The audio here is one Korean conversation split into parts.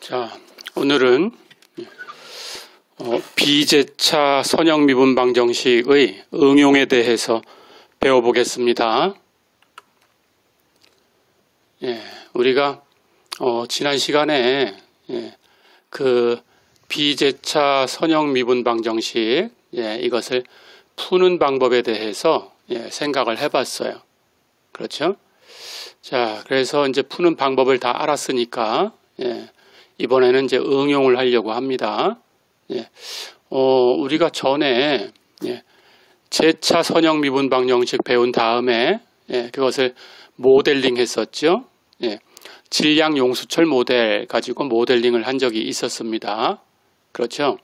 자, 오늘은 비제차 선형미분 방정식의 응용에 대해서 배워보겠습니다. 우리가 지난 시간에 그 비제차 선형미분 방정식 이것을 푸는 방법에 대해서 생각을 해봤어요. 그렇죠? 자, 그래서 이제 푸는 방법을 다 알았으니까 이번에는 이제 응용을 하려고 합니다. 우리가 전에 제차 선형 미분 방정식 배운 다음에 그것을 모델링 했었죠. 질량 용수철 모델 가지고 모델링을 한 적이 있었습니다. 그렇죠?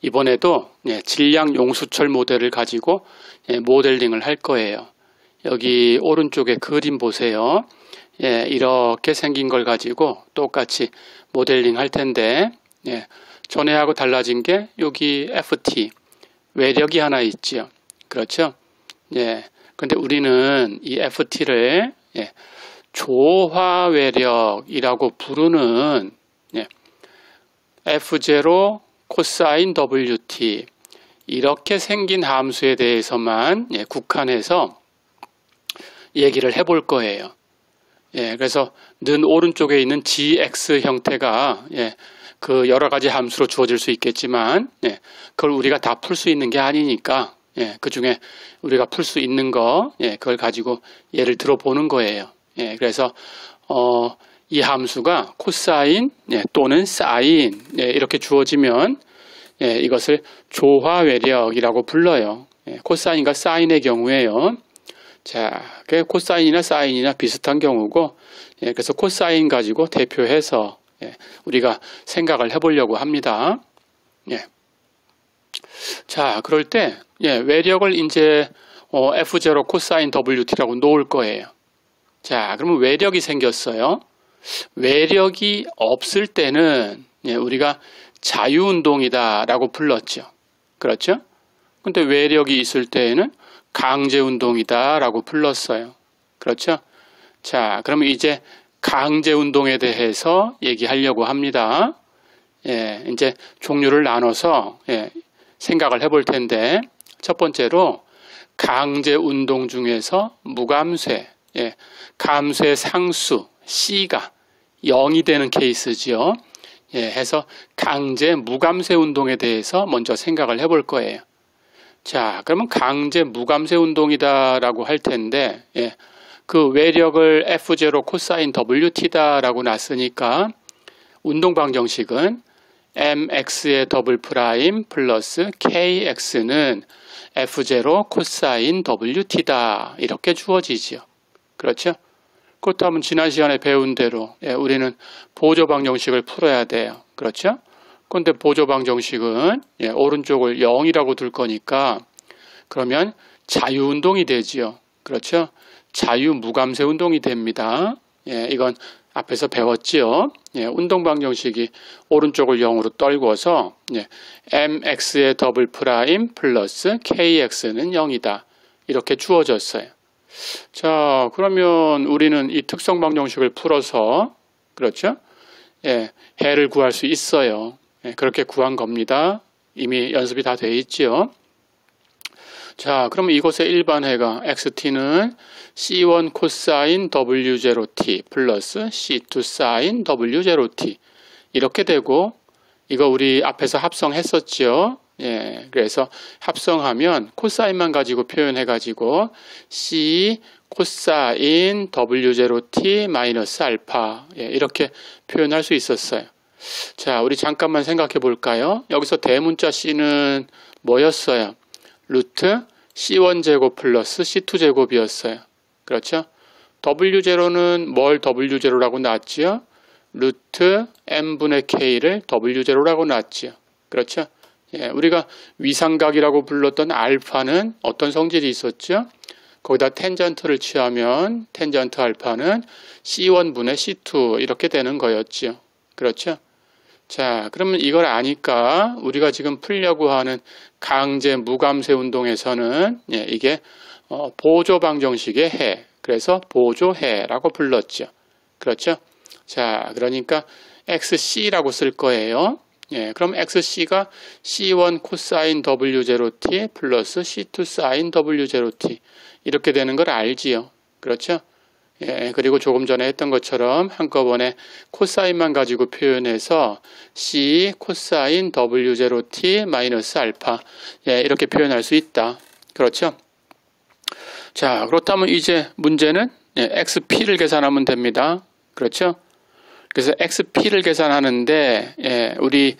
이번에도 질량 용수철 모델을 가지고 모델링을 할 거예요. 여기 오른쪽에 그림 보세요. 이렇게 생긴 걸 가지고 똑같이 모델링 할 텐데 전에하고 달라진 게 여기 FT 외력이 하나 있죠. 그렇죠? 근데 우리는 이 FT를 조화 외력이라고 부르는 F0 코사인 WT 이렇게 생긴 함수에 대해서만 국한해서 얘기를 해볼 거예요. 그래서 는 오른쪽에 있는 gx 형태가 그 여러 가지 함수로 주어질 수 있겠지만 그걸 우리가 다 풀 수 있는 게 아니니까 그 중에 우리가 풀 수 있는 거 그걸 가지고 예를 들어 보는 거예요. 그래서 이 함수가 코사인 또는 사인 이렇게 주어지면 이것을 조화 외력이라고 불러요. 코사인과 사인의 경우에요. 자, 그 코사인이나 사인이나 비슷한 경우고, 그래서 코사인 가지고 대표해서 우리가 생각을 해보려고 합니다. 자, 그럴 때 외력을 이제 F0 코사인 WT라고 놓을 거예요. 자, 그러면 외력이 생겼어요. 외력이 없을 때는 우리가 자유운동이다라고 불렀죠. 그렇죠? 근데 외력이 있을 때에는 강제운동이다 라고 불렀어요. 그렇죠? 자, 그러면 이제 강제운동에 대해서 얘기하려고 합니다. 이제 종류를 나눠서 생각을 해볼 텐데 첫 번째로 강제운동 중에서 무감쇄, 감쇄 상수 C가 0이 되는 케이스지요. 해서 강제 무감쇄 운동에 대해서 먼저 생각을 해볼 거예요. 자, 그러면 강제 무감쇄 운동이다 라고 할 텐데 그 외력을 F0 코사인 WT다 라고 놨으니까 운동 방정식은 MX의 더블 프라임 플러스 KX는 F0 코사인 WT다 이렇게 주어지죠. 그렇죠? 그렇다면 지난 시간에 배운 대로 우리는 보조 방정식을 풀어야 돼요. 그렇죠? 근데 보조 방정식은 오른쪽을 0이라고 둘 거니까 그러면 자유운동이 되지요. 그렇죠? 자유무감쇄 운동이 됩니다. 이건 앞에서 배웠지요. 운동 방정식이 오른쪽을 0으로 떨궈서 MX의 더블 프라임 플러스 KX는 0이다. 이렇게 주어졌어요. 자, 그러면 우리는 이 특성 방정식을 풀어서 그렇죠? 해를 구할 수 있어요. 그렇게 구한 겁니다. 이미 연습이 다 돼 있죠. 자, 그러면 이곳의 일반해가 XT는 C1 코사인 W0T 플러스 C2 사인 W0T 이렇게 되고 이거 우리 앞에서 합성했었죠. 그래서 합성하면 코사인만 가지고 표현해가지고 C 코사인 W0T 마이너스 알파 이렇게 표현할 수 있었어요. 자, 우리 잠깐만 생각해 볼까요? 여기서 대문자 C는 뭐였어요? 루트 C1제곱 플러스 C2제곱이었어요. 그렇죠? W0는 뭘 W0라고 놨지요? 루트 M분의 K를 W0라고 놨지요. 그렇죠? 우리가 위삼각이라고 불렀던 알파는 어떤 성질이 있었죠? 거기다 텐전트를 취하면 텐전트 알파는 C1분의 C2 이렇게 되는 거였죠. 그렇죠? 자, 그러면 이걸 아니까 우리가 지금 풀려고 하는 강제 무감쇄 운동에서는 이게 보조 방정식의 해, 그래서 보조해라고 불렀죠. 그렇죠? 자, 그러니까 XC라고 쓸 거예요. 예, 그럼 XC가 C1 코사인 W0t 플러스 C2 사인 W0t 이렇게 되는 걸 알지요. 그렇죠? 예, 그리고 조금 전에 했던 것처럼 한꺼번에 코사인만 가지고 표현해서 C 코사인 W0t 마이너스 알파 예, 이렇게 표현할 수 있다. 그렇죠? 자, 그렇다면 이제 문제는 예, XP를 계산하면 됩니다. 그렇죠? 그래서 XP를 계산하는데 예, 우리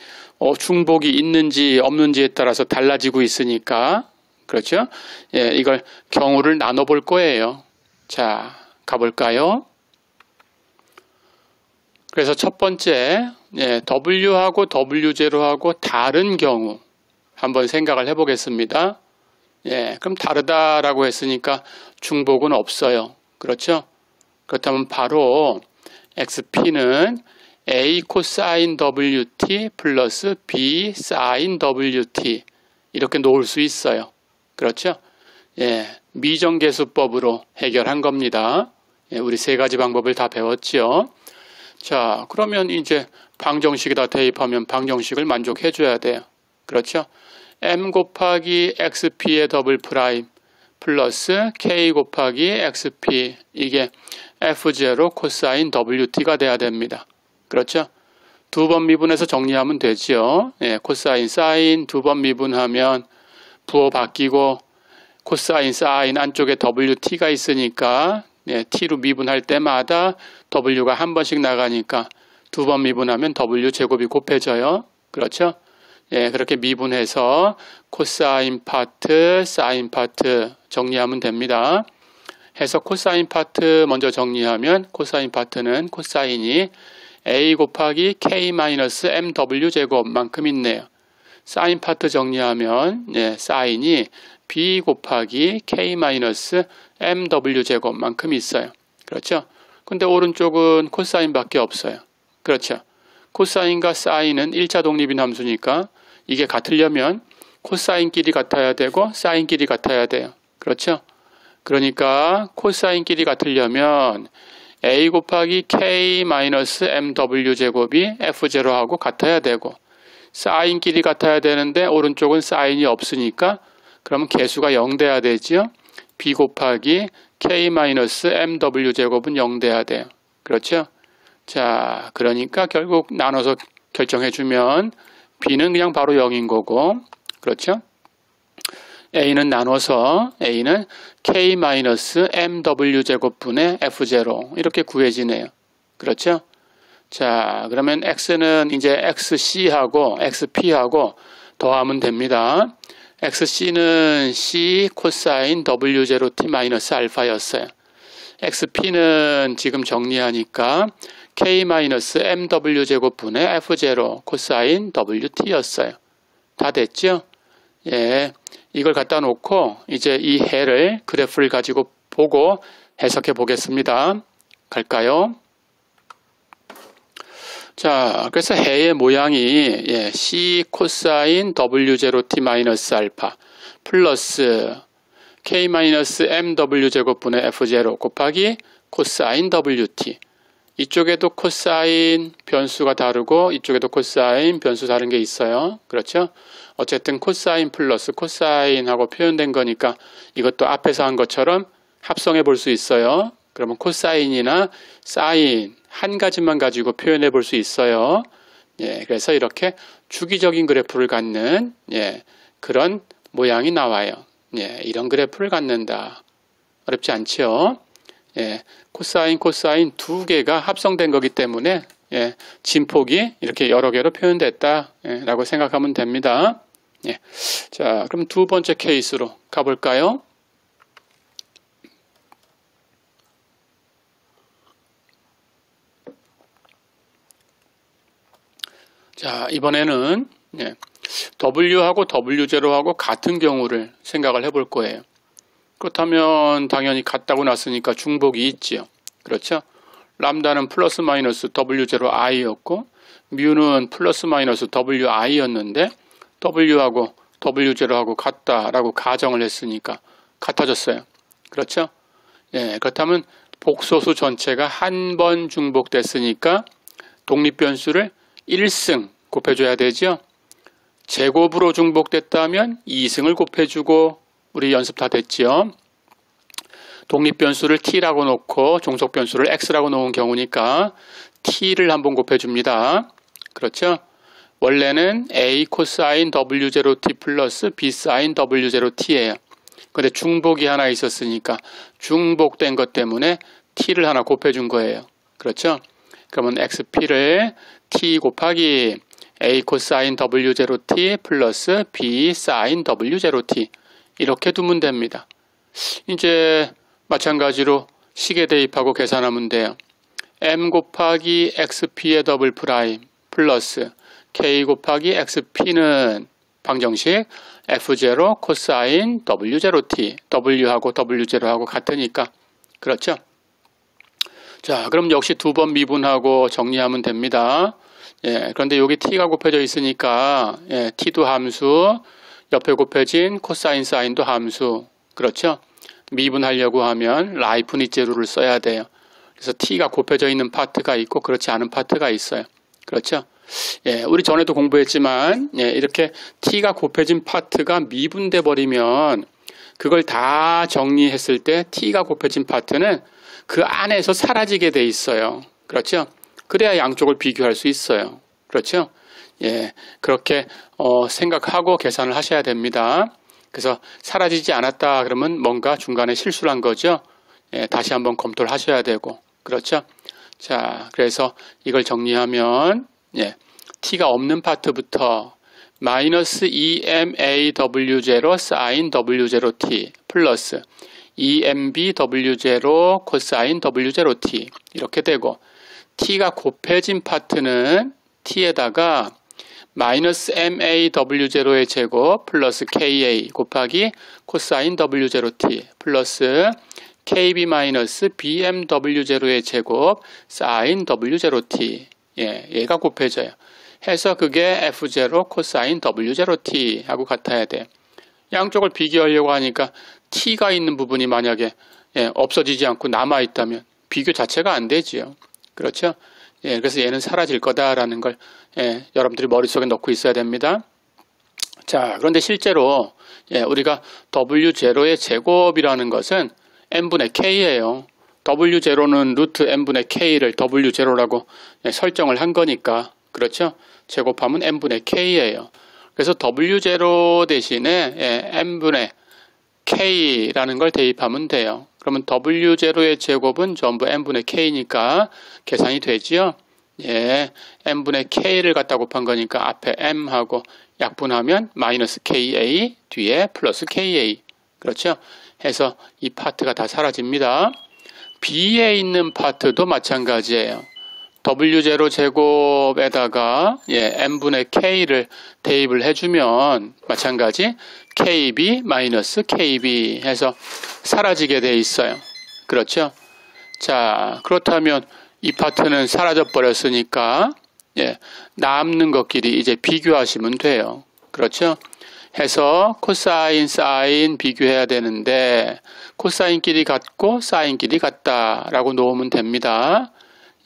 중복이 있는지 없는지에 따라서 달라지고 있으니까 그렇죠? 예, 이걸 경우를 나눠 볼 거예요. 자, 가볼까요? 그래서 첫 번째 예, W하고 W0하고 다른 경우 한번 생각을 해보겠습니다. 예, 그럼 다르다라고 했으니까 중복은 없어요. 그렇죠? 그렇다면 바로 XP는 A 코사인 WT 플러스 B 사인 WT 이렇게 놓을 수 있어요. 그렇죠? 예, 미정계수법으로 해결한 겁니다. 예, 우리 세 가지 방법을 다 배웠죠. 자, 그러면 이제 방정식에다 대입하면 방정식을 만족해 줘야 돼요. 그렇죠? M 곱하기 XP의 더블 프라임 플러스 K 곱하기 XP 이게 F0 코사인 WT가 돼야 됩니다. 그렇죠? 두 번 미분해서 정리하면 되죠. 예, 코사인 사인 두 번 미분하면 부호 바뀌고 코사인 사인 안쪽에 WT가 있으니까 예, T로 미분할 때마다 W가 한 번씩 나가니까 두 번 미분하면 W 제곱이 곱해져요. 그렇죠? 예, 그렇게 미분해서 코사인 파트, 사인 파트 정리하면 됩니다. 해서 코사인 파트 먼저 정리하면 코사인 파트는 코사인이 A 곱하기 K-MW 제곱만큼 있네요. 사인 파트 정리하면 예, 사인이 B 곱하기 K-MW 제곱만큼 있어요. 그렇죠? 근데 오른쪽은 코사인밖에 없어요. 그렇죠? 코사인과 사인은 1차 독립인 함수니까 이게 같으려면 코사인끼리 같아야 되고 사인끼리 같아야 돼요. 그렇죠? 그러니까 코사인끼리 같으려면 A 곱하기 K-MW 제곱이 F0하고 같아야 되고 사인끼리 같아야 되는데 오른쪽은 사인이 없으니까 그러면 개수가 0 돼야 되죠. B 곱하기 K-MW 제곱은 0 돼야 돼요. 그렇죠? 자, 그러니까 결국 나눠서 결정해주면 B는 그냥 바로 0인 거고 그렇죠? A는 나눠서 A는 K-MW 제곱분의 F0 이렇게 구해지네요. 그렇죠? 자, 그러면 X는 이제 XC하고 XP하고 더하면 됩니다. XC는 C 코사인 W0t 마이너스 알파였어요. XP는 지금 정리하니까 K-MW 제곱분의 F0 코사인 WT였어요. 다 됐죠? 예, 이걸 갖다 놓고 이제 이 해를 그래프를 가지고 보고 해석해 보겠습니다. 갈까요? 자, 그래서 해의 모양이 예, C 코사인 W0t 마이너스 알파 플러스 K-MW 제곱분의 F0 곱하기 코사인 WT 이쪽에도 코사인 변수가 다르고 이쪽에도 코사인 변수 다른 게 있어요. 그렇죠? 어쨌든 코사인 플러스 코사인하고 표현된 거니까 이것도 앞에서 한 것처럼 합성해 볼 수 있어요. 그러면 코사인이나 사인 한 가지만 가지고 표현해 볼 수 있어요. 예, 그래서 이렇게 주기적인 그래프를 갖는 예, 그런 모양이 나와요. 예, 이런 그래프를 갖는다. 어렵지 않죠? 예, 코사인, 코사인 두 개가 합성된 거기 때문에 예, 진폭이 이렇게 여러 개로 표현됐다 라고 생각하면 됩니다. 예, 자, 그럼 두 번째 케이스로 가볼까요? 자, 이번에는 예, W하고 W0하고 같은 경우를 생각을 해볼 거예요. 그렇다면 당연히 같다고 났으니까 중복이 있지요. 그렇죠? 람다는 플러스 마이너스 W0i였고 뮤는 플러스 마이너스 WI였는데 W하고 W0하고 같다라고 가정을 했으니까 같아졌어요. 그렇죠? 예, 그렇다면 복소수 전체가 한 번 중복됐으니까 독립변수를 1승 곱해줘야 되죠. 제곱으로 중복됐다면 2승을 곱해주고 우리 연습 다 됐죠. 독립변수를 t라고 놓고 종속변수를 x라고 놓은 경우니까 t를 한번 곱해줍니다. 그렇죠? 원래는 a 코사인 w0t 플러스 b 사인 w0t예요. 근데 중복이 하나 있었으니까 중복된 것 때문에 t를 하나 곱해준 거예요. 그렇죠? 그러면 xp를 t 곱하기 a 코사인 w0t 플러스 b 사인 w0t 이렇게 두면 됩니다. 이제 마찬가지로 식에 대입하고 계산하면 돼요. m 곱하기 xp의 더블 프라임 플러스 k 곱하기 xp는 방정식 f0 코사인 w0t w하고 w0하고 같으니까 그렇죠? 자, 그럼 역시 두 번 미분하고 정리하면 됩니다. 예, 그런데 여기 t가 곱해져 있으니까 예, t도 함수, 옆에 곱해진 코사인 사인도 함수. 그렇죠? 미분하려고 하면 라이프니츠 룰을 써야 돼요. 그래서 t가 곱해져 있는 파트가 있고 그렇지 않은 파트가 있어요. 그렇죠? 예, 우리 전에도 공부했지만 예, 이렇게 t가 곱해진 파트가 미분돼 버리면 그걸 다 정리했을 때 t가 곱해진 파트는 그 안에서 사라지게 돼 있어요. 그렇죠? 그래야 양쪽을 비교할 수 있어요. 그렇죠? 예, 그렇게 생각하고 계산을 하셔야 됩니다. 그래서 사라지지 않았다 그러면 뭔가 중간에 실수를 한 거죠. 예, 다시 한번 검토를 하셔야 되고 그렇죠? 자, 그래서 이걸 정리하면 예, t가 없는 파트부터 마이너스 EMAW0 사인 W0t 플러스 EMBW0 코사인 W0t 이렇게 되고 t가 곱해진 파트는 t에다가 마이너스 MAW0의 제곱 플러스 KA 곱하기 코사인 W0t 플러스 KB 마이너스 BMW0의 제곱 사인 W0t 예, 얘가 곱해져요. 해서 그게 F0 코사인 W0t 하고 같아야 돼. 양쪽을 비교하려고 하니까 t가 있는 부분이 만약에 예, 없어지지 않고 남아있다면 비교 자체가 안 되지요. 그렇죠? 예, 그래서 얘는 사라질 거다라는 걸 예, 여러분들이 머릿속에 넣고 있어야 됩니다. 자, 그런데 실제로 예, 우리가 W0의 제곱이라는 것은 n분의 k예요. W0는 루트 n분의 k를 W0라고 예, 설정을 한 거니까 그렇죠? 제곱하면 n분의 k예요. 그래서 W0 대신에 예, n분의 k라는 걸 대입하면 돼요. 그러면 W0의 제곱은 전부 n분의 k니까 계산이 되지요. 예, n분의 k를 갖다 곱한 거니까 앞에 m하고 약분하면 마이너스 ka 뒤에 플러스 ka 그렇죠? 해서 이 파트가 다 사라집니다. B에 있는 파트도 마찬가지예요. W0 제곱에다가 예, n분의 k를 대입을 해주면 마찬가지 kb 마이너스 kb 해서 사라지게 돼 있어요. 그렇죠? 자, 그렇다면 이 파트는 사라져 버렸으니까 예, 남는 것끼리 이제 비교하시면 돼요. 그렇죠? 해서 코사인, 사인 비교해야 되는데 코사인끼리 같고 사인끼리 같다라고 놓으면 됩니다.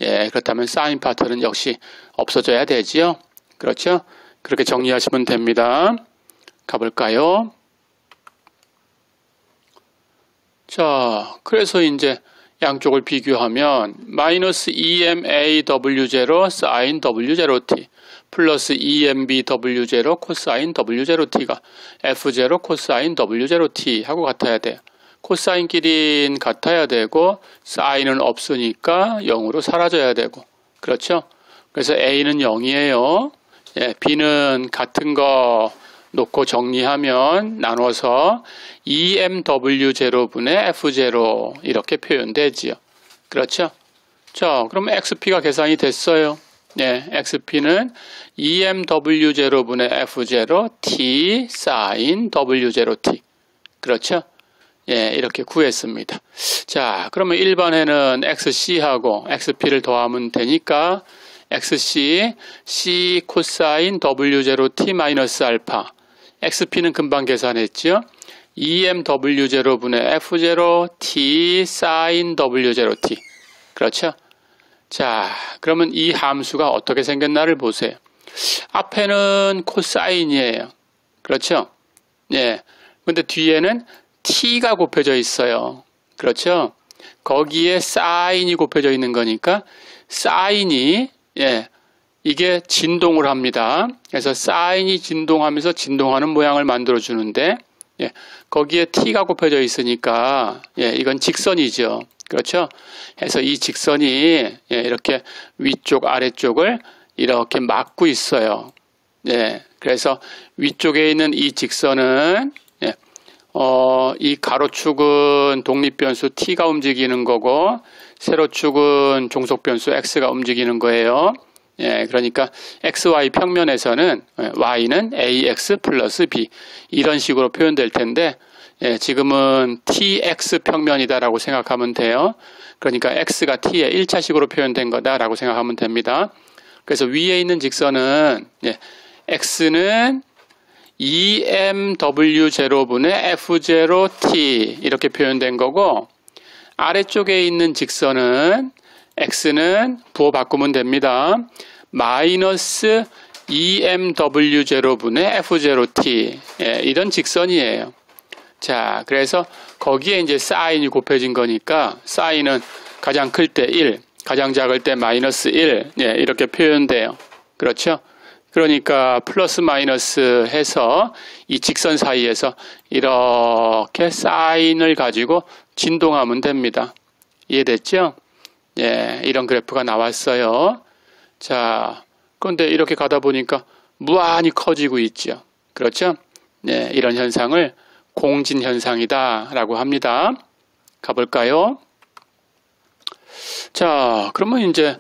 예, 그렇다면 사인 파트는 역시 없어져야 되지요. 그렇죠? 그렇게 정리하시면 됩니다. 가볼까요? 자, 그래서 이제 양쪽을 비교하면 마이너스 EMAW0 사인 W0t 플러스 EMBW0 코사인 W0t가 F0 코사인 W0t 하고 같아야 돼요. 코사인끼리는 같아야 되고 사인은 없으니까 0으로 사라져야 되고 그렇죠? 그래서 A는 0이에요. 예, B는 같은 거 놓고 정리하면 나눠서 EMW0분의 F0 이렇게 표현되지요. 그렇죠? 자, 그럼 XP가 계산이 됐어요. 네, XP는 EMW0분의 F0 T 사인 W0T. 그렇죠? 예, 이렇게 구했습니다. 자, 그러면 일반에는 XC하고 XP를 더하면 되니까 XC, C 코사인 W0T 마이너스 알파. XP는 금방 계산했죠? EMW0분의 F0 T 사인 W0T. 그렇죠? 자, 그러면 이 함수가 어떻게 생겼나를 보세요. 앞에는 코사인이에요. 그렇죠? 예. 근데 뒤에는 t가 곱해져 있어요. 그렇죠? 거기에 사인이 곱해져 있는 거니까 사인이 이게 진동을 합니다. 그래서 사인이 진동하면서 진동하는 모양을 만들어 주는데 거기에 t가 곱해져 있으니까 이건 직선이죠. 그렇죠? 그래서 이 직선이 이렇게 위쪽 아래쪽을 이렇게 막고 있어요. 그래서 위쪽에 있는 이 직선은 이 가로축은 독립변수 t가 움직이는 거고 세로축은 종속변수 x가 움직이는 거예요. 그러니까 xy 평면에서는 y는 ax 플러스 b 이런 식으로 표현될 텐데 지금은 tx 평면이다라고 생각하면 돼요. 그러니까 x가 t의 1차식으로 표현된 거다라고 생각하면 됩니다. 그래서 위에 있는 직선은 x는 EMW0분의 F0T 이렇게 표현된 거고 아래쪽에 있는 직선은 x는 부호 바꾸면 됩니다. 마이너스 EMW0분의 F0T 이런 직선이에요. 자, 그래서 거기에 이제 사인이 곱해진 거니까 사인은 가장 클 때 1, 가장 작을 때 마이너스 1 이렇게 표현돼요. 그렇죠? 그러니까 플러스 마이너스 해서 이 직선 사이에서 이렇게 사인을 가지고 진동하면 됩니다. 이해됐죠? 이런 그래프가 나왔어요. 자, 그런데 이렇게 가다 보니까 무한히 커지고 있죠. 그렇죠? 이런 현상을 공진 현상이다 라고 합니다. 가볼까요? 자, 그러면 이제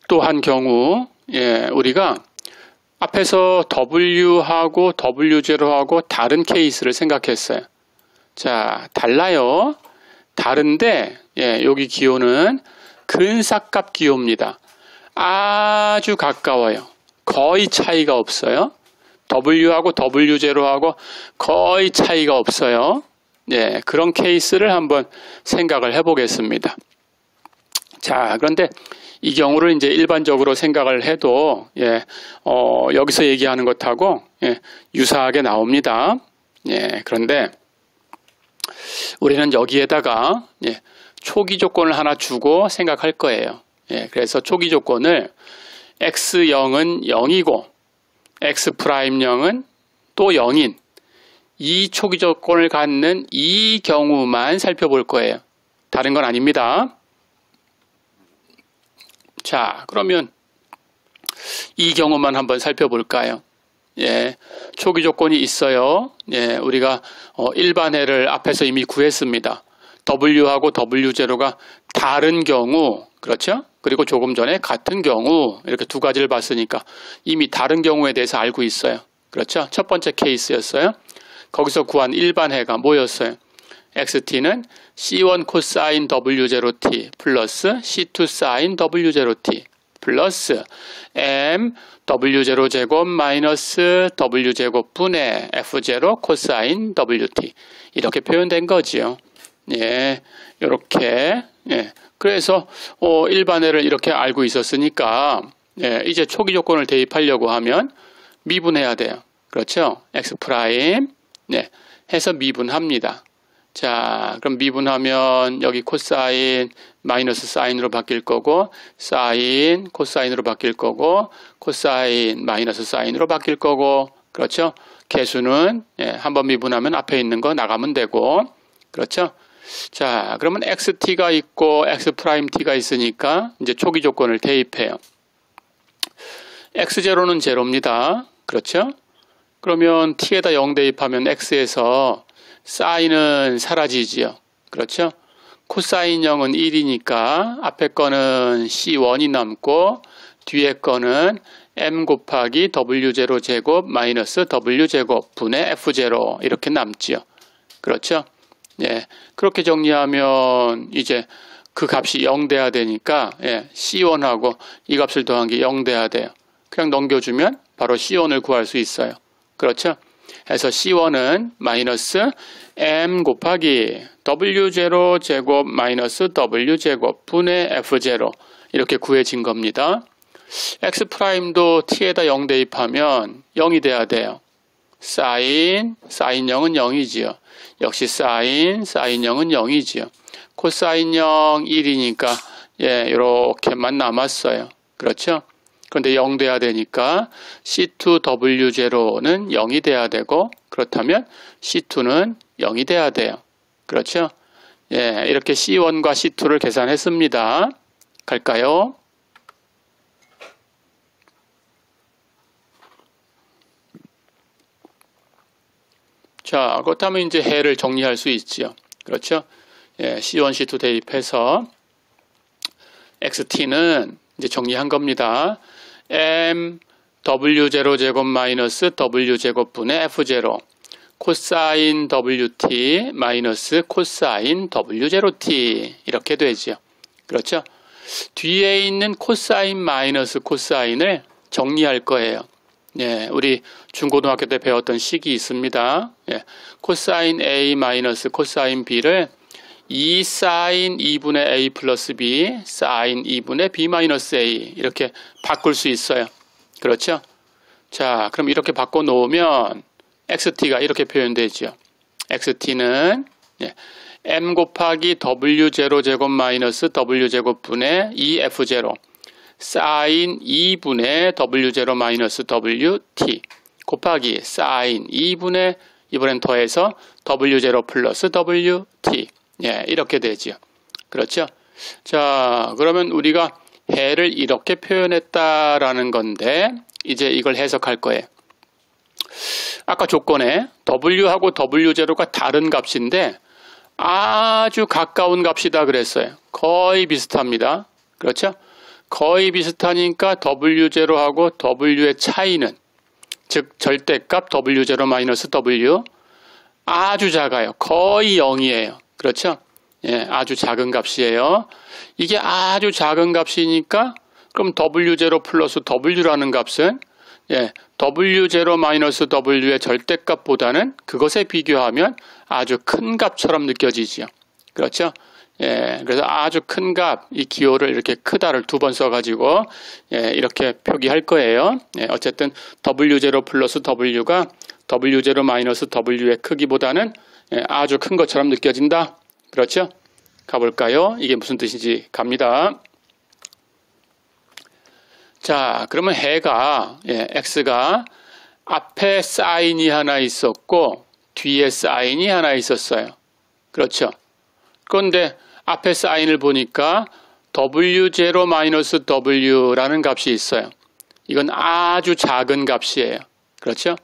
또 한 경우 우리가 앞에서 W하고 W0하고 다른 케이스를 생각했어요. 자, 달라요. 다른데 여기 기호는 근사값 기호입니다. 아주 가까워요. 거의 차이가 없어요. W하고 W0하고 거의 차이가 없어요. 그런 케이스를 한번 생각을 해보겠습니다. 자, 그런데 이 경우를 이제 일반적으로 생각을 해도 여기서 얘기하는 것하고 유사하게 나옵니다. 그런데 우리는 여기에다가 초기 조건을 하나 주고 생각할 거예요. 그래서 초기 조건을 x0은 0이고 x'0은 또 0인 이 초기 조건을 갖는 이 경우만 살펴볼 거예요. 다른 건 아닙니다. 자, 그러면 이 경우만 한번 살펴볼까요? 초기 조건이 있어요. 우리가 일반해를 앞에서 이미 구했습니다. W하고 W0가 다른 경우, 그렇죠? 그리고 조금 전에 같은 경우 이렇게 두 가지를 봤으니까 이미 다른 경우에 대해서 알고 있어요. 그렇죠? 첫 번째 케이스였어요. 거기서 구한 일반해가 뭐였어요? XT는 C1 코사인 W0T 플러스 C2 사인 W0T 플러스 M W0 제곱 마이너스 W 제곱 분의 F0 코사인 WT 이렇게 표현된 거지요. 이렇게 그래서 일반해를 이렇게 알고 있었으니까 이제 초기 조건을 대입하려고 하면 미분해야 돼요. 그렇죠? X 프라임 해서 미분합니다. 자, 그럼 미분하면 여기 코사인 마이너스 사인으로 바뀔 거고 사인 코사인으로 바뀔 거고 코사인 마이너스 사인으로 바뀔 거고 그렇죠? 개수는 한번 미분하면 앞에 있는 거 나가면 되고 그렇죠? 자, 그러면 xt가 있고 x't가 있으니까 이제 초기 조건을 대입해요. x0는 제로입니다. 그렇죠? 그러면 t에다 0 대입하면 x에서 사인은 사라지지요. 그렇죠? 코사인 0은 1이니까 앞에 거는 C1이 남고 뒤에 거는 M 곱하기 W0 제곱 마이너스 W 제곱 분의 F0 이렇게 남지요. 그렇죠? 그렇게 정리하면 이제 그 값이 0 돼야 되니까 C1하고 이 값을 더한 게 0 돼야 돼요. 그냥 넘겨주면 바로 C1을 구할 수 있어요. 그렇죠? 그래서 C1은 마이너스 M 곱하기 W0 제곱 마이너스 W 제곱 분의 F0 이렇게 구해진 겁니다. x'도 t에다 0 대입하면 0이 돼야 돼요. sin 0은 0이지요. 역시 sin 0은 0이지요. 코사인 0, 1이니까 이렇게만 남았어요. 그렇죠? 그런데 0 돼야 되니까 C2W0는 0이 돼야 되고, 그렇다면 C2는 0이 돼야 돼요. 그렇죠? 이렇게 C1과 C2를 계산했습니다. 갈까요? 자, 그렇다면 이제 해를 정리할 수 있지요. 그렇죠? C1, C2 대입해서 XT는 이제 정리한 겁니다. M W0 제곱 마이너스 W 제곱분의 F0 코사인 WT 마이너스 코사인 W0T 이렇게 되죠. 그렇죠? 뒤에 있는 코사인 마이너스 코사인을 정리할 거예요. 우리 중고등학교 때 배웠던 식이 있습니다. 코사인 A 마이너스 코사인 B를 2 사인 2분의 A 플러스 B 사인 2분의 B 마이너스 A 이렇게 바꿀 수 있어요. 그렇죠? 자, 그럼 이렇게 바꿔 놓으면 XT가 이렇게 표현되죠. XT는 M 곱하기 W0 제곱 마이너스 W 제곱분의 2F0 사인 2분의 W0 마이너스 WT 곱하기 사인 2분의 이번엔 더해서 W0 플러스 WT 이렇게 되죠. 그렇죠? 자, 그러면 우리가 해를 이렇게 표현했다라는 건데 이제 이걸 해석할 거예요. 아까 조건에 W하고 W0가 다른 값인데 아주 가까운 값이다 그랬어요. 거의 비슷합니다. 그렇죠? 거의 비슷하니까 W0하고 W의 차이는 즉 절대값 W0 마이너스 W 아주 작아요. 거의 0이에요. 그렇죠? 아주 작은 값이에요. 이게 아주 작은 값이니까 그럼 W0 플러스 W라는 값은 W0 마이너스 W의 절대값보다는 그것에 비교하면 아주 큰 값처럼 느껴지지요. 그렇죠? 그래서 아주 큰 값, 이 기호를 이렇게 크다를 2번 써가지고 이렇게 표기할 거예요. 어쨌든 W0 플러스 W가 W0 마이너스 W의 크기보다는 아주 큰 것처럼 느껴진다. 그렇죠? 가볼까요? 이게 무슨 뜻인지 갑니다. 자, 그러면 해가 X가 앞에 사인이 하나 있었고 뒤에 사인이 하나 있었어요. 그렇죠? 그런데 앞에 사인을 보니까 W0-W라는 값이 있어요. 이건 아주 작은 값이에요. 그렇죠?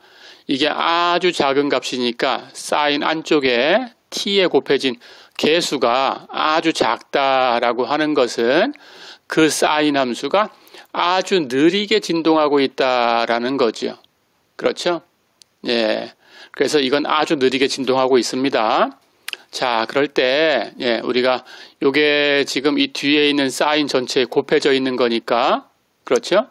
이게 아주 작은 값이니까 사인 안쪽에 t에 곱해진 개수가 아주 작다라고 하는 것은 그 사인 함수가 아주 느리게 진동하고 있다라는 거죠. 그렇죠? 그래서 이건 아주 느리게 진동하고 있습니다. 자, 그럴 때 우리가 요게 지금 이 뒤에 있는 사인 전체에 곱해져 있는 거니까 그렇죠?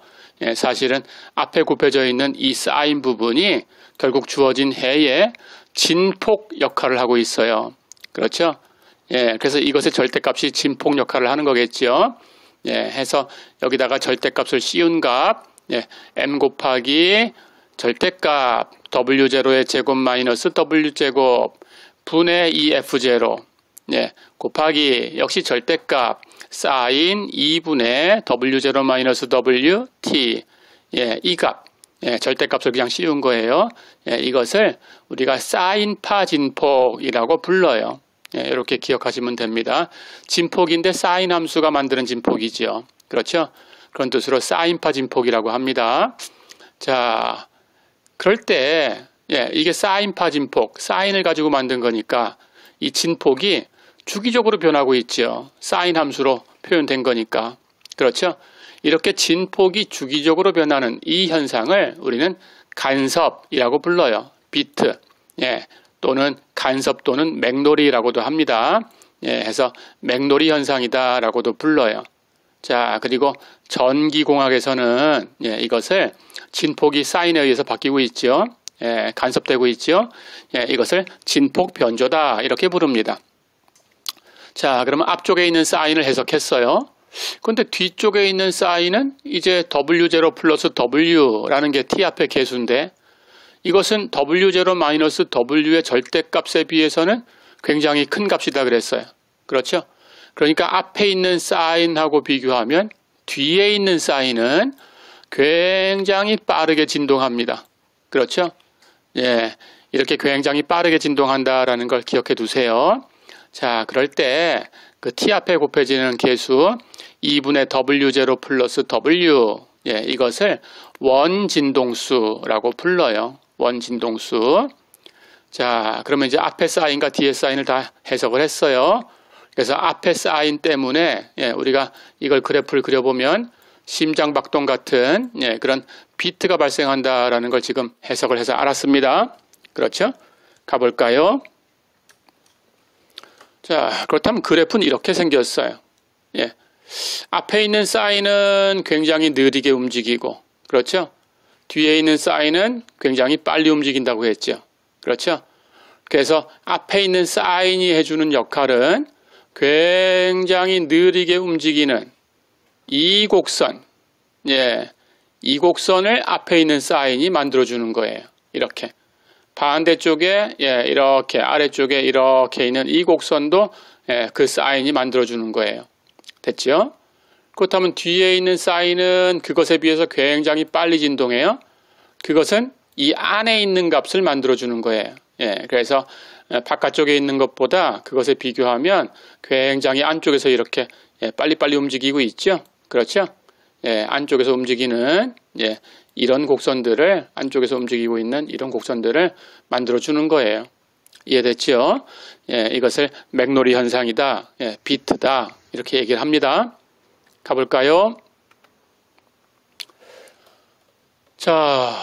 사실은 앞에 곱해져 있는 이 사인 부분이 결국 주어진 해의 진폭 역할을 하고 있어요. 그렇죠? 그래서 이것의 절대값이 진폭 역할을 하는 거겠죠. 해서 여기다가 절대값을 씌운 값 m 곱하기 절대값 W0의 제곱 마이너스 W제곱 분의 2F0 곱하기 역시 절대값 사인 2분의 W0 마이너스 WT 이 값 절대값을 그냥 씌운 거예요. 이것을 우리가 사인파 진폭이라고 불러요. 이렇게 기억하시면 됩니다. 진폭인데 사인 함수가 만드는 진폭이죠. 그렇죠? 그런 뜻으로 사인파 진폭이라고 합니다. 자, 그럴 때 이게 사인파 진폭, 사인을 가지고 만든 거니까 이 진폭이 주기적으로 변하고 있죠. 사인 함수로 표현된 거니까. 그렇죠? 이렇게 진폭이 주기적으로 변하는 이 현상을 우리는 간섭이라고 불러요. 비트. 또는 간섭 또는 맥놀이라고도 합니다. 해서 맥놀이 현상이다라고도 불러요. 자, 그리고 전기공학에서는 이것을 진폭이 사인에 의해서 바뀌고 있죠. 간섭되고 있죠. 이것을 진폭 변조다 이렇게 부릅니다. 자, 그러면 앞쪽에 있는 사인을 해석했어요. 근데 뒤쪽에 있는 사인은 이제 W0 플러스 W라는 게 t 앞의 개수인데 이것은 W0 마이너스 W의 절대값에 비해서는 굉장히 큰 값이다 그랬어요. 그렇죠? 그러니까 앞에 있는 사인하고 비교하면 뒤에 있는 사인은 굉장히 빠르게 진동합니다. 그렇죠? 예, 이렇게 굉장히 빠르게 진동한다라는 걸 기억해 두세요. 자, 그럴 때 그 t 앞에 곱해지는 개수 2분의 W0 플러스 W, 예, 이것을 원진동수라고 불러요. 원진동수. 자, 그러면 이제 앞에 사인과 뒤에 사인을 다 해석을 했어요. 그래서 앞에 사인 때문에 예, 우리가 이걸 그래프를 그려보면 심장박동 같은 예, 그런 비트가 발생한다라는 걸 지금 해석을 해서 알았습니다. 그렇죠? 가볼까요? 자, 그렇다면 그래프는 이렇게 생겼어요. 예, 앞에 있는 사인은 굉장히 느리게 움직이고, 그렇죠? 뒤에 있는 사인은 굉장히 빨리 움직인다고 했죠. 그렇죠? 그래서 앞에 있는 사인이 해주는 역할은 굉장히 느리게 움직이는 이 곡선, 예, 이 곡선을 앞에 있는 사인이 만들어주는 거예요. 이렇게. 반대쪽에, 예, 이렇게, 아래쪽에 이렇게 있는 이 곡선도 예, 그 사인이 만들어주는 거예요. 됐죠? 그렇다면 뒤에 있는 사인은 그것에 비해서 굉장히 빨리 진동해요. 그것은 이 안에 있는 값을 만들어주는 거예요. 예, 그래서 바깥쪽에 있는 것보다 그것에 비교하면 굉장히 안쪽에서 이렇게 예, 빨리빨리 움직이고 있죠. 그렇죠? 예, 안쪽에서 움직이는 예, 이런 곡선들을 안쪽에서 움직이고 있는 이런 곡선들을 만들어주는 거예요. 이해됐죠? 예, 이것을 맥노리 현상이다, 예, 비트다 이렇게 얘기를 합니다. 가볼까요? 자,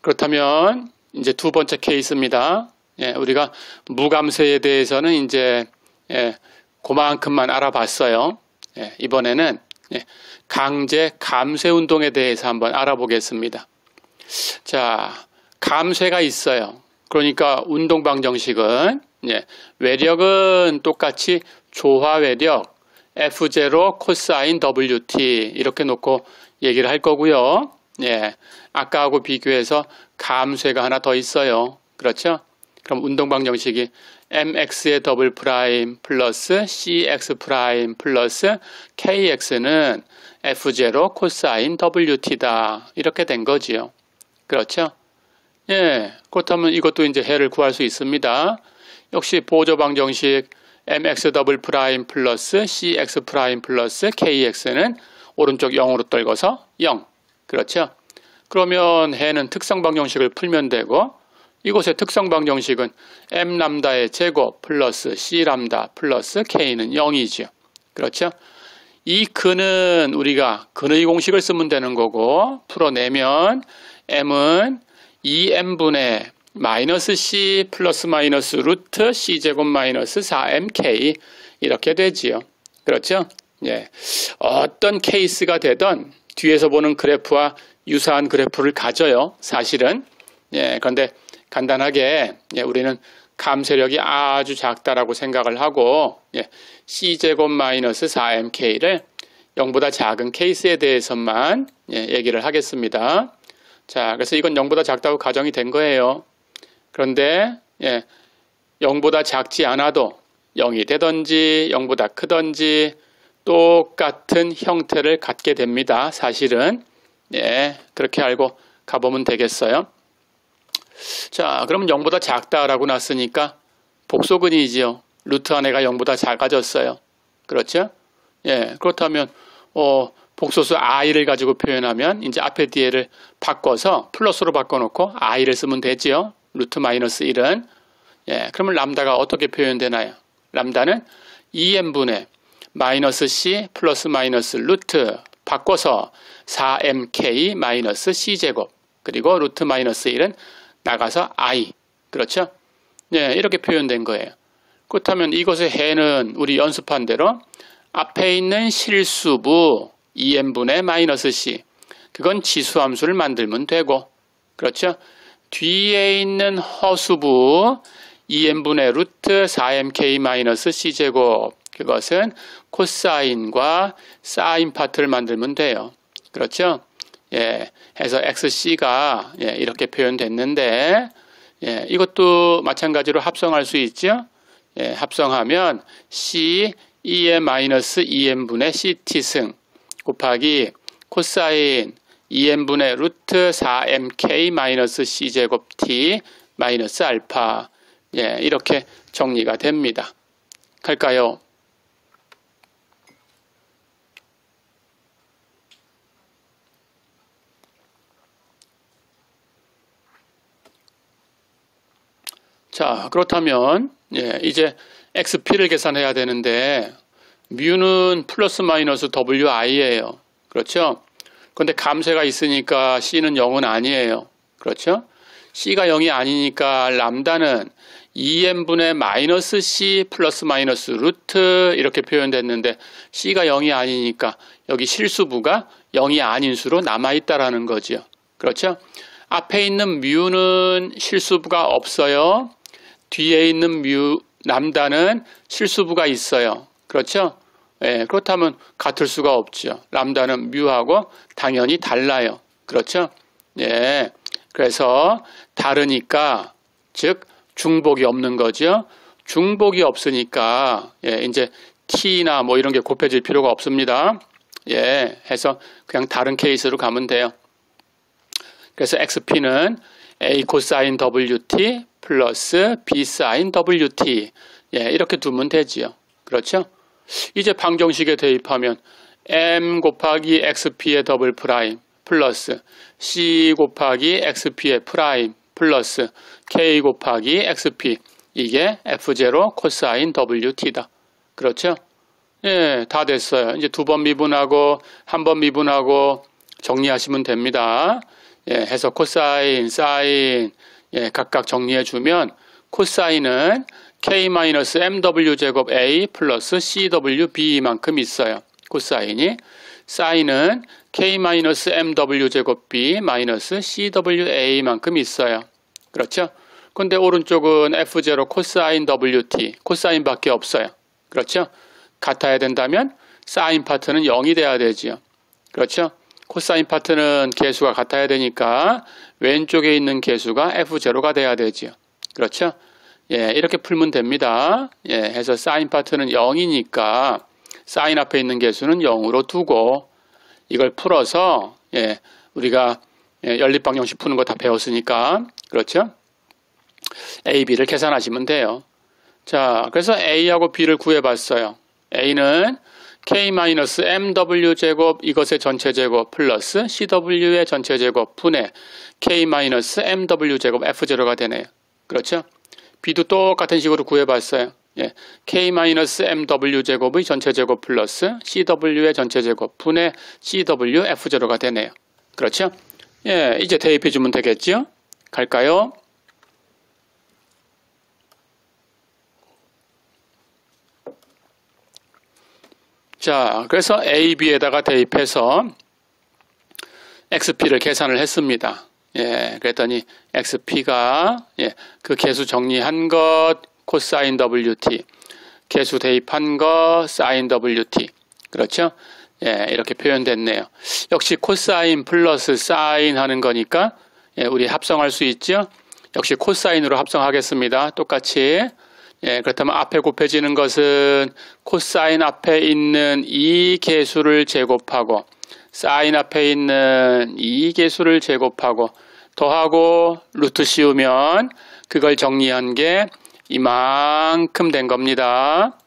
그렇다면 이제 두 번째 케이스입니다. 예, 우리가 무감쇄에 대해서는 이제 예, 그만큼만 알아봤어요. 예, 이번에는 예, 강제 감쇄 운동에 대해서 한번 알아보겠습니다. 자, 감쇄가 있어요. 그러니까 운동 방정식은 예, 외력은 똑같이 조화 외력 F0 코사인 WT 이렇게 놓고 얘기를 할 거고요. 예, 아까하고 비교해서 감쇄가 하나 더 있어요. 그렇죠? 그럼 운동 방정식이 mx의 더블 프라임 플러스 cx 프라임 플러스 kx는 f0 코사인 wt다. 이렇게 된 거지요. 그렇죠? 예, 그렇다면 이것도 이제 해를 구할 수 있습니다. 역시 보조 방정식 mx 더블 프라임 플러스 cx 프라임 플러스 kx는 오른쪽 0으로 떨궈서 0. 그렇죠? 그러면 해는 특성 방정식을 풀면 되고 이곳의 특성 방정식은 m 람다의 제곱 플러스 c 람다 플러스 k는 0이죠. 그렇죠? 이 근은 우리가 근의 공식을 쓰면 되는 거고 풀어내면 m은 2m분의 마이너스 c 플러스 마이너스 루트 c 제곱 마이너스 4mk 이렇게 되지요. 그렇죠? 예. 어떤 케이스가 되던 뒤에서 보는 그래프와 유사한 그래프를 가져요. 사실은. 예. 그런데 간단하게 예, 우리는 감쇄력이 아주 작다라고 생각을 하고 예, c제곱 마이너스 4mk를 0보다 작은 케이스에 대해서만 예, 얘기를 하겠습니다. 자, 그래서 이건 0보다 작다고 가정이 된 거예요. 그런데 예, 0보다 작지 않아도 0이 되든지 0보다 크든지 똑같은 형태를 갖게 됩니다. 사실은 예, 그렇게 알고 가보면 되겠어요. 자, 그럼 0보다 작다라고 났으니까 복소근이지요. 루트 안에가 0보다 작아졌어요. 그렇죠? 예, 그렇다면 복소수 i를 가지고 표현하면 이제 앞에 뒤에를 바꿔서 플러스로 바꿔놓고 i를 쓰면 되지요. 루트 마이너스 1은. 예, 그러면 람다가 어떻게 표현되나요? 람다는 2m분의 마이너스 c 플러스 마이너스 루트 바꿔서 4mk 마이너스 c제곱 그리고 루트 마이너스 1은 나가서 i. 그렇죠? 네, 이렇게 표현된 거예요. 그렇다면 이것의 해는 우리 연습한 대로 앞에 있는 실수부 2m분의 마이너스 c 그건 지수함수를 만들면 되고 그렇죠? 뒤에 있는 허수부 2m분의 루트 4mk 마이너스 c제곱 그것은 코사인과 사인 파트를 만들면 돼요. 그렇죠? 예, 해서 XC가 이렇게 표현됐는데, 이것도 마찬가지로 합성할 수 있죠? 합성하면 C 2n-2n분의 CT승 곱하기 코사인 2n분의 루트 4mk-c제곱 t 마이너스 알파. 이렇게 정리가 됩니다. 갈까요? 자, 그렇다면 이제 XP를 계산해야 되는데 뮤는 플러스 마이너스 WI예요. 그렇죠? 그런데 감쇄가 있으니까 C는 0은 아니에요. 그렇죠? C가 0이 아니니까 람다는 2n분의 마이너스 C 플러스 마이너스 루트 이렇게 표현됐는데 C가 0이 아니니까 여기 실수부가 0이 아닌 수로 남아있다라는 거죠. 그렇죠? 앞에 있는 뮤는 실수부가 없어요. 뒤에 있는 뮤 람다는 실수부가 있어요. 그렇죠? 그렇다면 같을 수가 없죠. 람다는 뮤하고 당연히 달라요. 그렇죠? 그래서 다르니까 즉 중복이 없는 거죠. 중복이 없으니까 이제 t나 뭐 이런 게 곱해질 필요가 없습니다. 해서 그냥 다른 케이스로 가면 돼요. 그래서 XP는 A 코사인 WT 플러스 B 사인 WT 이렇게 두면 되지요. 그렇죠? 이제 방정식에 대입하면 M 곱하기 XP의 더블 프라임 플러스 C 곱하기 XP의 프라임 플러스 K 곱하기 XP 이게 F0 코사인 WT다. 그렇죠? 다 됐어요. 이제 두 번 미분하고 한 번 미분하고 정리하시면 됩니다. 해서 코사인, 사인 각각 정리해주면 코사인은 K-MW 제곱 A 플러스 CWB만큼 있어요. 코사인이. 사인은 K-MW 제곱 B 마이너스 CWA만큼 있어요. 그렇죠? 근데 오른쪽은 F0 코사인 WT, 코사인밖에 없어요. 그렇죠? 같아야 된다면 사인 파트는 0이 돼야 되지요. 그렇죠? 코사인 파트는 개수가 같아야 되니까 왼쪽에 있는 개수가 F0가 돼야 되지요. 그렇죠? 이렇게 풀면 됩니다. 해서 사인 파트는 0이니까 사인 앞에 있는 개수는 0으로 두고 이걸 풀어서 우리가 연립방정식 푸는 거 다 배웠으니까 그렇죠? A, B를 계산하시면 돼요. 자, 그래서 A하고 B를 구해봤어요. A는 K-MW 제곱 이것의 전체 제곱 플러스 CW의 전체 제곱 분의 K-MW 제곱 F0가 되네요. 그렇죠? B도 똑같은 식으로 구해봤어요. K-MW 제곱의 전체 제곱 플러스 CW의 전체 제곱 분의 CW F0가 되네요. 그렇죠? 이제 대입해주면 되겠죠? 갈까요? 자, 그래서 A, B에다가 대입해서 XP를 계산을 했습니다. 그랬더니 XP가 그 개수 정리한 것 코사인 WT, 개수 대입한 것 사인 WT. 그렇죠? 이렇게 표현됐네요. 역시 코사인 플러스 사인 하는 거니까 우리 합성할 수 있죠? 역시 코사인으로 합성하겠습니다. 똑같이. 그렇다면 앞에 곱해지는 것은 코사인 앞에 있는 이 개수를 제곱하고 사인 앞에 있는 이 개수를 제곱하고 더하고 루트 씌우면 그걸 정리한 게 이만큼 된 겁니다.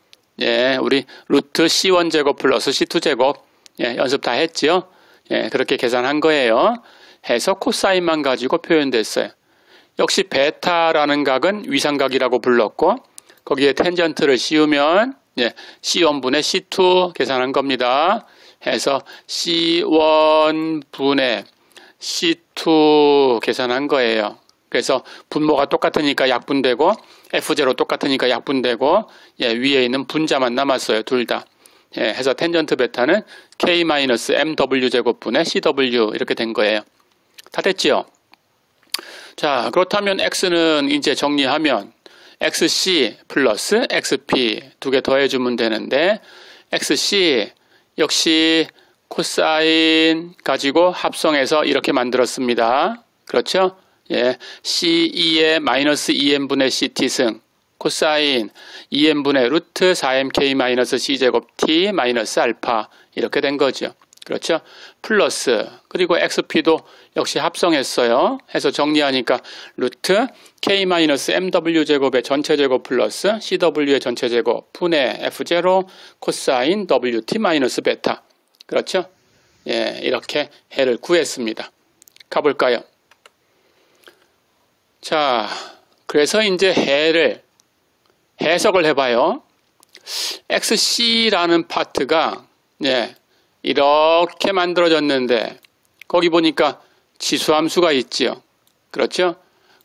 우리 루트 C1 제곱 플러스 C2 제곱 연습 다 했죠? 그렇게 계산한 거예요. 해서 코사인만 가지고 표현됐어요. 역시 베타라는 각은 위상각이라고 불렀고 거기에 텐전트를 씌우면 C1분의 C2 계산한 겁니다. 해서 C1분의 C2 계산한 거예요. 그래서 분모가 똑같으니까 약분되고 F0 똑같으니까 약분되고 위에 있는 분자만 남았어요. 둘 다. 해서 텐전트 베타는 K-MW 제곱분의 CW 이렇게 된 거예요. 다 됐지요? 자, 그렇다면 X는 이제 정리하면 XC 플러스 XP 두 개 더해주면 되는데 XC 역시 코사인 가지고 합성해서 이렇게 만들었습니다. 그렇죠? 예, C2의 마이너스 2n분의 CT승 코사인 2n분의 루트 4mk 마이너스 C제곱 T 마이너스 알파 이렇게 된 거죠. 그렇죠? 플러스 그리고 XP도 역시 합성했어요. 해서 정리하니까 루트 K-MW 제곱의 전체제곱 플러스 CW의 전체제곱 분의 F0 코사인 WT 마이너스 베타. 그렇죠? 예, 이렇게 해를 구했습니다. 가볼까요? 자, 그래서 이제 해를 해석을 해봐요. XC라는 파트가 예, 이렇게 만들어졌는데 거기 보니까 지수함수가 있지요. 그렇죠?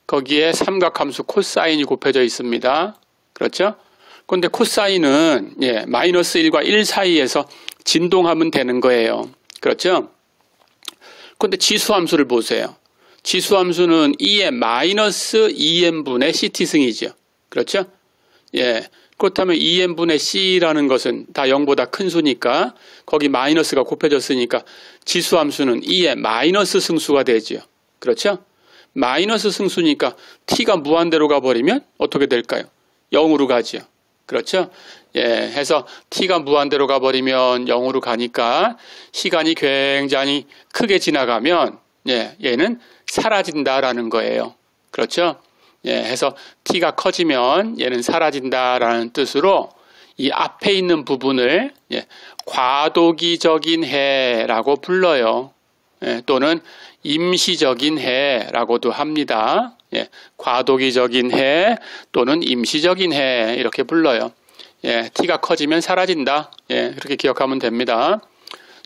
거기에 삼각함수 코사인이 곱해져 있습니다. 그렇죠? 그런데 코사인은 예, 마이너스 1과 1 사이에서 진동하면 되는 거예요. 그렇죠? 그런데 지수함수를 보세요. 지수함수는 2의 마이너스 2n분의 CT승이죠. 그렇죠? 예. 그렇다면 2n분의 C라는 것은 다 0보다 큰 수니까 거기 마이너스가 곱해졌으니까 지수함수는 2의 마이너스 승수가 되죠. 그렇죠? 마이너스 승수니까 T가 무한대로 가버리면 어떻게 될까요? 0으로 가죠. 그렇죠? 예, 해서 T가 무한대로 가버리면 0으로 가니까 시간이 굉장히 크게 지나가면 예, 얘는 사라진다라는 거예요. 그렇죠? 예, 해서 T가 커지면 얘는 사라진다라는 뜻으로 이 앞에 있는 부분을 예, 과도기적인 해라고 불러요. 예, 또는 임시적인 해라고도 합니다. 예, 과도기적인 해 또는 임시적인 해 이렇게 불러요. 예, T가 커지면 사라진다. 예, 그렇게 기억하면 됩니다.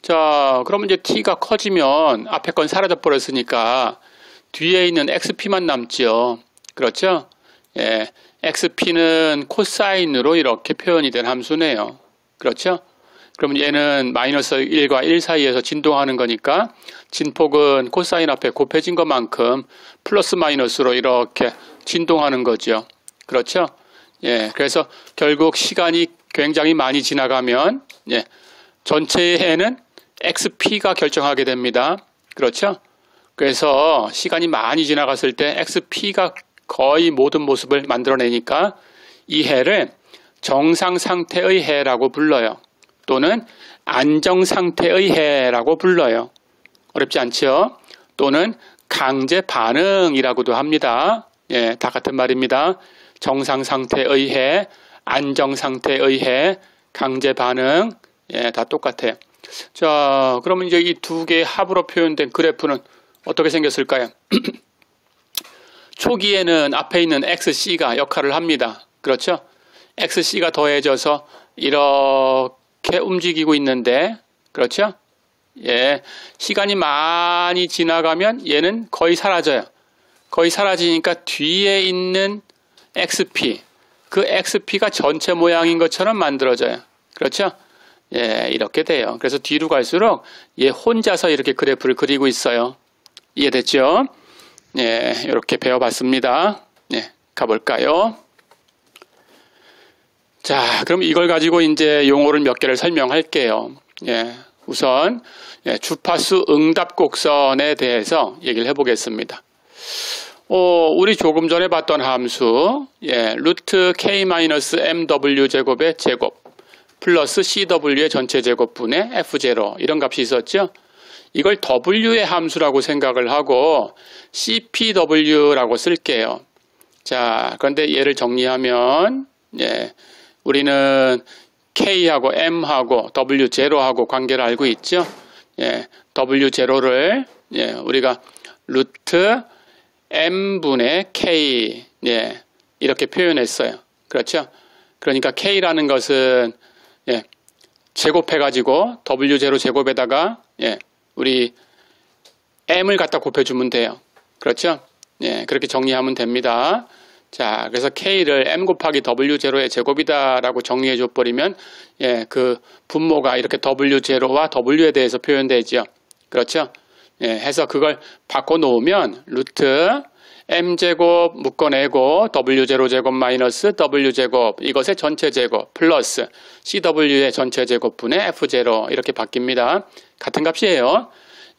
자, 그러면 이제 T가 커지면 앞에 건 사라져 버렸으니까 뒤에 있는 XP만 남죠. 그렇죠? 예, XP는 코사인으로 이렇게 표현이 된 함수네요. 그렇죠? 그러면 얘는 마이너스 1과 1 사이에서 진동하는 거니까 진폭은 코사인 앞에 곱해진 것만큼 플러스 마이너스로 이렇게 진동하는 거죠. 그렇죠? 예, 그래서 결국 시간이 굉장히 많이 지나가면 예, 전체의 해는 XP가 결정하게 됩니다. 그렇죠? 그래서 시간이 많이 지나갔을 때 XP가 거의 모든 모습을 만들어내니까 이 해를 정상상태의 해라고 불러요. 또는 안정상태의 해라고 불러요. 어렵지 않죠? 또는 강제 반응이라고도 합니다. 예, 다 같은 말입니다. 정상상태의 해, 안정상태의 해, 강제 반응, 예, 다 똑같아요. 자, 그러면 이제 이 두 개의 합으로 표현된 그래프는 어떻게 생겼을까요? 초기에는 앞에 있는 XC가 역할을 합니다. 그렇죠? XC가 더해져서 이렇게 움직이고 있는데, 그렇죠? 예, 시간이 많이 지나가면 얘는 거의 사라져요. 거의 사라지니까 뒤에 있는 XP, 그 XP가 전체 모양인 것처럼 만들어져요. 그렇죠? 예, 이렇게 돼요. 그래서 뒤로 갈수록 얘 혼자서 이렇게 그래프를 그리고 있어요. 이해됐죠? 예, 이렇게 배워봤습니다. 예, 가볼까요? 자, 그럼 이걸 가지고 이제 용어를 몇 개를 설명할게요. 예, 우선 주파수 응답 곡선에 대해서 얘기를 해보겠습니다. 우리 조금 전에 봤던 함수, 예, 루트 K-MW 제곱의 제곱 플러스 CW의 전체 제곱분의 F0 이런 값이 있었죠. 이걸 W의 함수라고 생각을 하고 CPW라고 쓸게요. 자, 그런데 얘를 정리하면 예, 우리는 K하고 M하고 W0하고 관계를 알고 있죠. 예, W0를 예, 우리가 루트 M분의 K 예, 이렇게 표현했어요. 그렇죠? 그러니까 K라는 것은 예, 제곱해가지고 W0 제곱에다가 예, 우리 M을 갖다 곱해주면 돼요. 그렇죠? 예, 그렇게 정리하면 됩니다. 자, 그래서 K를 M 곱하기 W0의 제곱이다라고 정리해 줘버리면 예, 그 분모가 이렇게 W0와 W에 대해서 표현되죠. 그렇죠? 예, 해서 그걸 바꿔 놓으면 루트 m제곱 묶어내고 w0제곱 마이너스 w제곱 이것의 전체 제곱 플러스 cw의 전체 제곱분의 f0 이렇게 바뀝니다. 같은 값이에요.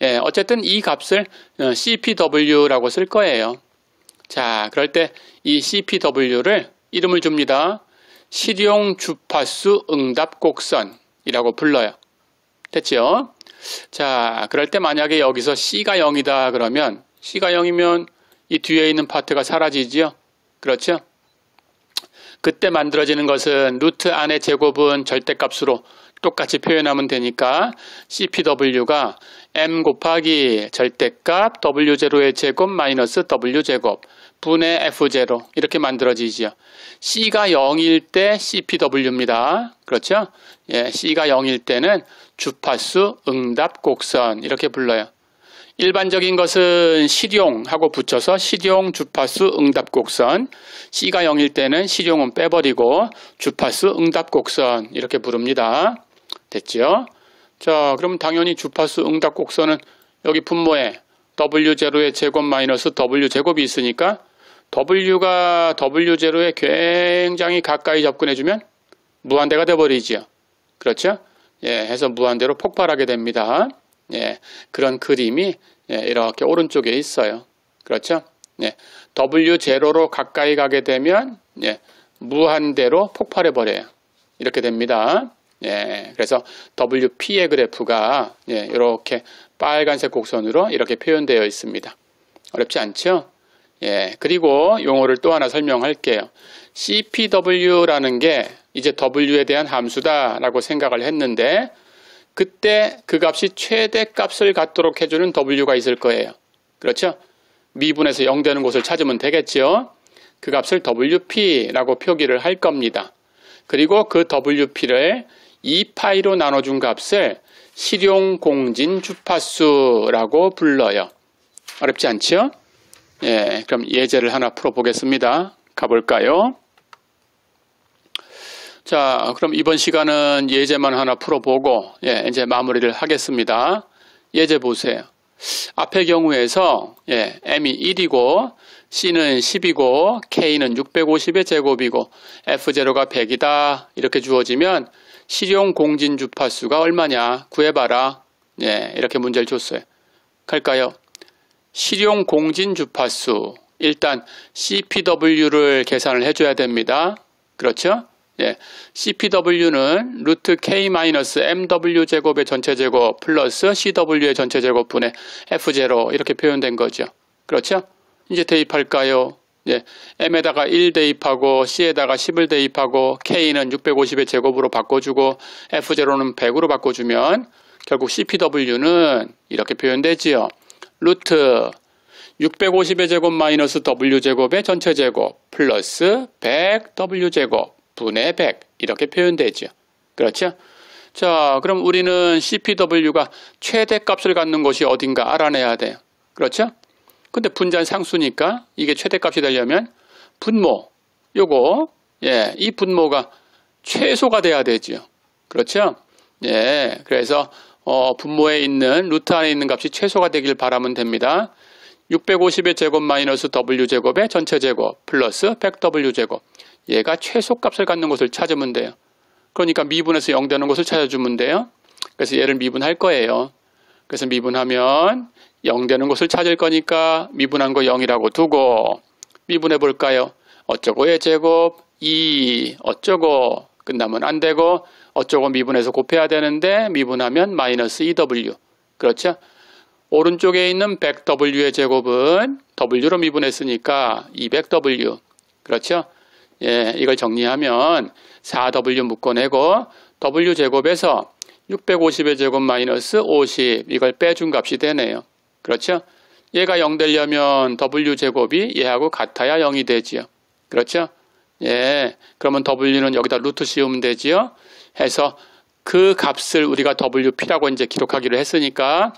예, 어쨌든 이 값을 cpw라고 쓸 거예요. 자, 그럴 때 이 cpw를 이름을 줍니다. 실용 주파수 응답 곡선이라고 불러요. 됐죠? 자, 그럴 때 만약에 여기서 c가 0이다 그러면 c가 0이면 이 뒤에 있는 파트가 사라지지요? 그렇죠? 그때 만들어지는 것은 루트 안의 제곱은 절대값으로 똑같이 표현하면 되니까 cpw가 m 곱하기 절대값 w0의 제곱 마이너스 w제곱 분의 f0 이렇게 만들어지지요. c가 0일 때 cpw입니다. 그렇죠? 예, c가 0일 때는 주파수 응답 곡선 이렇게 불러요. 일반적인 것은 실용하고 붙여서 실용 주파수 응답 곡선, c가 0일 때는 실용은 빼버리고 주파수 응답 곡선 이렇게 부릅니다. 됐죠? 자, 그럼 당연히 주파수 응답 곡선은 여기 분모에 w0의 제곱 마이너스 w제곱이 있으니까 w가 w0에 굉장히 가까이 접근해주면 무한대가 돼버리지요. 그렇죠? 예, 해서 무한대로 폭발하게 됩니다. 예, 그런 그림이 이렇게 오른쪽에 있어요. 그렇죠? 예, W0로 가까이 가게 되면 무한대로 폭발해버려요. 이렇게 됩니다. 예, 그래서 WP의 그래프가 이렇게 빨간색 곡선으로 이렇게 표현되어 있습니다. 어렵지 않죠? 예, 그리고 용어를 또 하나 설명할게요. CPW라는 게 이제 W에 대한 함수다라고 생각을 했는데 그때 그 값이 최대값을 갖도록 해주는 W가 있을 거예요. 그렇죠? 미분에서 0 되는 곳을 찾으면 되겠죠? 그 값을 WP라고 표기를 할 겁니다. 그리고 그 WP를 2파이로 나눠준 값을 실용공진 주파수라고 불러요. 어렵지 않죠? 예, 그럼 예제를 하나 풀어보겠습니다. 가볼까요? 자, 그럼 이번 시간은 예제만 하나 풀어보고 이제 마무리를 하겠습니다. 예제 보세요. 앞의 경우에서 m이 1이고 c는 10이고 k는 650의 제곱이고 f0가 100이다 이렇게 주어지면 실용 공진 주파수가 얼마냐 구해봐라. 이렇게 문제를 줬어요. 갈까요? 실용 공진 주파수 일단 CPW를 계산을 해줘야 됩니다. 그렇죠? CPW는 루트 K-MW 제곱의 전체 제곱 플러스 CW의 전체 제곱분의 F0 이렇게 표현된 거죠. 그렇죠? 이제 대입할까요? M에다가 1 대입하고 C에다가 10을 대입하고 K는 650의 제곱으로 바꿔주고 F0는 100으로 바꿔주면 결국 CPW는 이렇게 표현되지요. 루트 650의 제곱 마이너스 W제곱의 전체 제곱 플러스 100W제곱 분의 100 이렇게 표현되죠. 그렇죠? 자, 그럼 우리는 CPW가 최대값을 갖는 곳이 어딘가 알아내야 돼요. 그렇죠? 근데 분자는 상수니까 이게 최대값이 되려면 분모 요거 이 분모가 최소가 돼야 되죠. 그렇죠? 그래서 분모에 있는 루트 안에 있는 값이 최소가 되길 바라면 됩니다. 650의 제곱 마이너스 W제곱의 전체 제곱 플러스 100W제곱 얘가 최소값을 갖는 곳을 찾으면 돼요. 그러니까 미분에서 0 되는 곳을 찾아주면 돼요. 그래서 얘를 미분할 거예요. 그래서 미분하면 0 되는 곳을 찾을 거니까 미분한 거 0이라고 두고 미분해 볼까요? 어쩌고의 제곱 2 어쩌고 끝나면 안 되고 어쩌고 미분해서 곱해야 되는데 미분하면 마이너스 2W 그렇죠? 오른쪽에 있는 100W의 제곱은 W로 미분했으니까 200W 그렇죠? 이걸 정리하면 4W 묶어내고 W제곱에서 650의 제곱 마이너스 50 이걸 빼준 값이 되네요. 그렇죠? 얘가 0 되려면 W제곱이 얘하고 같아야 0이 되지요. 그렇죠? 그러면 W는 여기다 루트 씌우면 되지요. 해서 그 값을 우리가 WP라고 이제 기록하기로 했으니까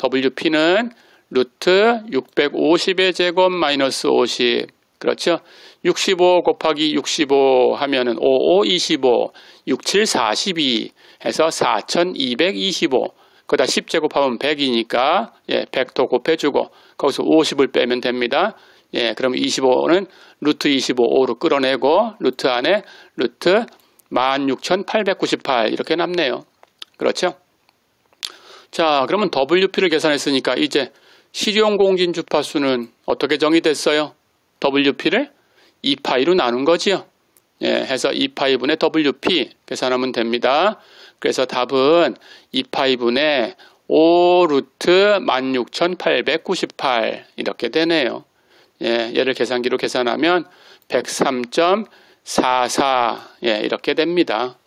WP는 루트 650의 제곱 마이너스 50 그렇죠? 65 곱하기 65 하면은 55, 25, 67, 42 해서 4225 거기다 10제곱하면 100이니까 100도 곱해주고 거기서 50을 빼면 됩니다. 예, 그럼 25는 루트 25 5로 끌어내고 루트 안에 루트 16,898 이렇게 남네요. 그렇죠? 자, 그러면 WP를 계산했으니까 이제 실용공진 주파수는 어떻게 정의됐어요? WP를 2파이로 나눈 거지요. 예, 해서 2파이분의 WP 계산하면 됩니다. 그래서 답은 2파이분의 5 루트 16,898 이렇게 되네요. 예, 얘를 계산기로 계산하면 103.44 예, 이렇게 됩니다.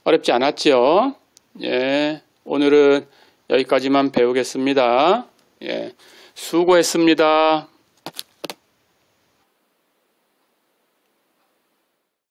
어렵지 않았죠? 예, 오늘은 여기까지만 배우겠습니다. 예, 수고했습니다.